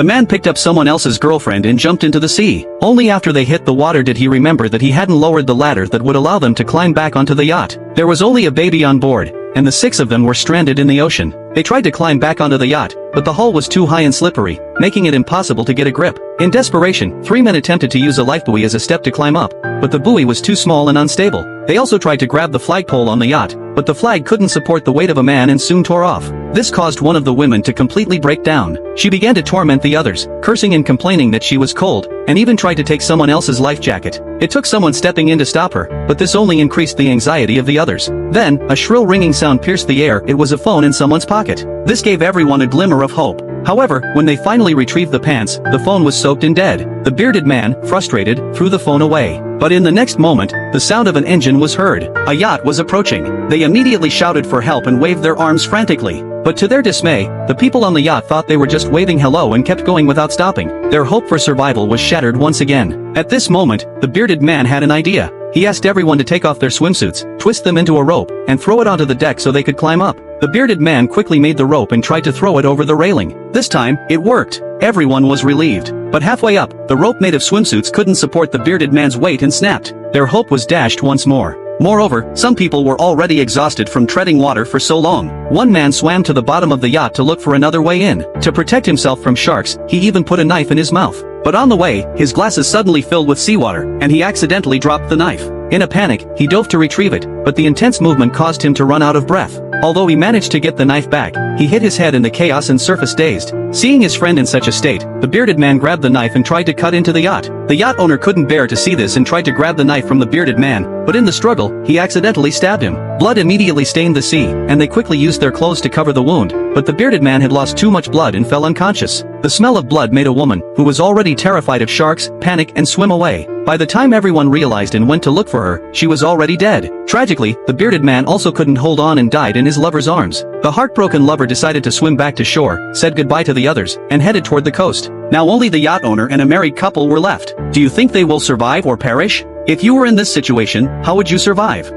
The man picked up someone else's girlfriend and jumped into the sea. Only after they hit the water did he remember that he hadn't lowered the ladder that would allow them to climb back onto the yacht. There was only a baby on board, and the 6 of them were stranded in the ocean. They tried to climb back onto the yacht, but the hull was too high and slippery, making it impossible to get a grip. In desperation, 3 men attempted to use a lifebuoy as a step to climb up, but the buoy was too small and unstable. They also tried to grab the flagpole on the yacht, but the flag couldn't support the weight of a man and soon tore off. This caused one of the women to completely break down. She began to torment the others, cursing and complaining that she was cold, and even tried to take someone else's life jacket. It took someone stepping in to stop her, but this only increased the anxiety of the others. Then, a shrill ringing sound pierced the air. It was a phone in someone's pocket. This gave everyone a glimmer of hope. However, when they finally retrieved the pants, the phone was soaked and dead. The bearded man, frustrated, threw the phone away. But in the next moment, the sound of an engine was heard. A yacht was approaching. They immediately shouted for help and waved their arms frantically. But to their dismay, the people on the yacht thought they were just waving hello and kept going without stopping. Their hope for survival was shattered once again. At this moment, the bearded man had an idea. He asked everyone to take off their swimsuits, twist them into a rope, and throw it onto the deck so they could climb up. The bearded man quickly made the rope and tried to throw it over the railing. This time, it worked. Everyone was relieved. But halfway up, the rope made of swimsuits couldn't support the bearded man's weight and snapped. Their hope was dashed once more. Moreover, some people were already exhausted from treading water for so long. One man swam to the bottom of the yacht to look for another way in. To protect himself from sharks, he even put a knife in his mouth. But on the way, his glasses suddenly filled with seawater, and he accidentally dropped the knife. In a panic, he dove to retrieve it, but the intense movement caused him to run out of breath. Although he managed to get the knife back, he hit his head in the chaos and surfaced dazed. Seeing his friend in such a state, the bearded man grabbed the knife and tried to cut into the yacht. The yacht owner couldn't bear to see this and tried to grab the knife from the bearded man, but in the struggle, he accidentally stabbed him. Blood immediately stained the sea, and they quickly used their clothes to cover the wound, but the bearded man had lost too much blood and fell unconscious. The smell of blood made a woman, who was already terrified of sharks, panic and swim away. By the time everyone realized and went to look for her, she was already dead. Tragically, the bearded man also couldn't hold on and died in his lover's arms. The heartbroken lover decided to swim back to shore, said goodbye to the others, and headed toward the coast. Now only the yacht owner and a married couple were left. Do you think they will survive or perish? If you were in this situation, how would you survive?